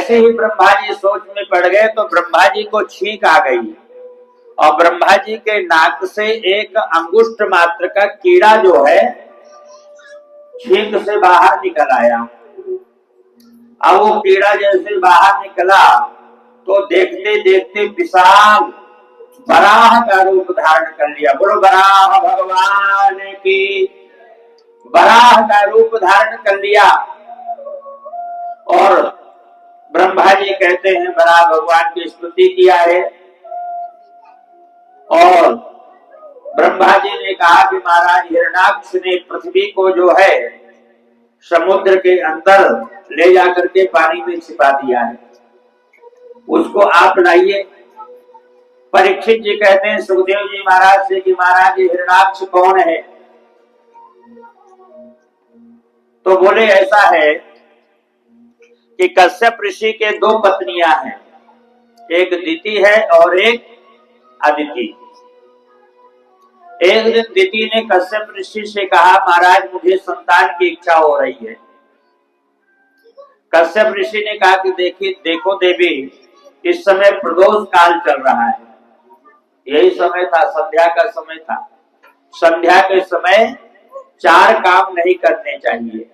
जैसे ही ब्रह्मा जी सोच में पड़ गए तो ब्रह्मा जी को छींक आ गई और ब्रह्मा जी के नाक से एक अंगुष्ठ मात्र का कीड़ा जो है छींक से बाहर निकल आया। अब वो कीड़ा जैसे बाहर निकला तो देखते देखते विशाल वराह का रूप धारण कर लिया। बोलो वराह भगवान की। वराह का रूप धारण कर लिया और ब्रह्मा जी कहते हैं वराह भगवान की स्तुति किया है और ब्रह्मा जी ने कहा कि महाराज हिरण्याक्ष ने पृथ्वी को जो है समुद्र के अंदर ले जाकर के पानी में छिपा दिया है, उसको आप लाइए। परीक्षित जी कहते हैं सुखदेव जी महाराज से कि महाराज हिरण्याक्ष कौन है? तो बोले ऐसा है कि कश्यप ऋषि के दो पत्नियां हैं, एक दिति है और एक अदिति। एक दिन दिति ने कश्यप ऋषि से कहा महाराज मुझे संतान की इच्छा हो रही है। कश्यप ऋषि ने कहा कि देखो देवी, इस समय प्रदोष काल चल रहा है, यही समय था, संध्या का समय था। संध्या के समय 4 काम नहीं करने चाहिए।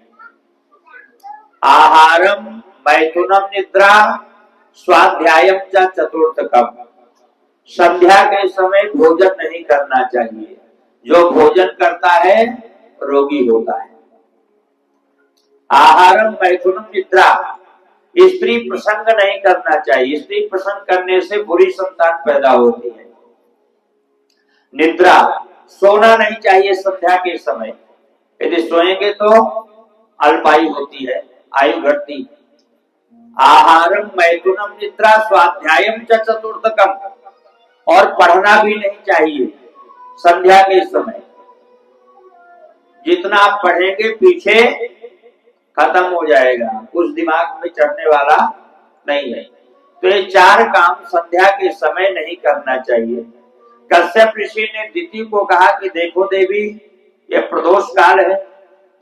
आहारम मैथुनम निद्रा स्वाध्यायम च चतुर्थकम। संध्या के समय भोजन नहीं करना चाहिए, जो भोजन करता है रोगी होता है। आहारम मैथुनम निद्रा, स्त्री प्रसंग नहीं करना चाहिए, स्त्री प्रसंग करने से बुरी संतान पैदा होती है। निद्रा, सोना नहीं चाहिए संध्या के समय, यदि सोएंगे तो अल्पायु होती है, आयु घटती। आहारम मैथुनम निद्रा स्वाध्यायम च चतुर्थकम, और पढ़ना भी नहीं चाहिए संध्या के समय। जितना आप पढ़ेंगे पीछे खत्म हो जाएगा, कुछ दिमाग में चढ़ने वाला नहीं है। तो ये 4 काम संध्या के समय नहीं करना चाहिए। कश्यप ऋषि ने दिति को कहा कि देखो देवी, ये प्रदोष काल है,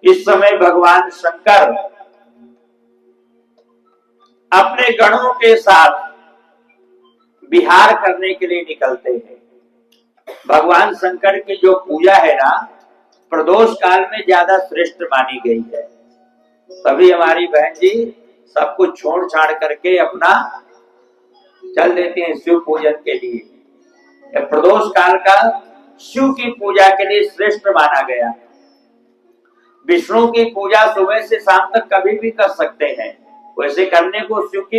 इस समय भगवान शंकर अपने गणों के साथ विहार करने के लिए निकलते हैं। भगवान शंकर की जो पूजा है ना, प्रदोष काल में ज्यादा श्रेष्ठ मानी गई है। तभी हमारी बहन जी सब कुछ छोड़ छाड़ करके अपना चल देती हैं शिव पूजन के लिए। प्रदोष काल का शिव की पूजा के लिए श्रेष्ठ माना गया। विष्णु की पूजा सुबह से शाम तक कभी भी कर सकते हैं, वैसे करने को शिव की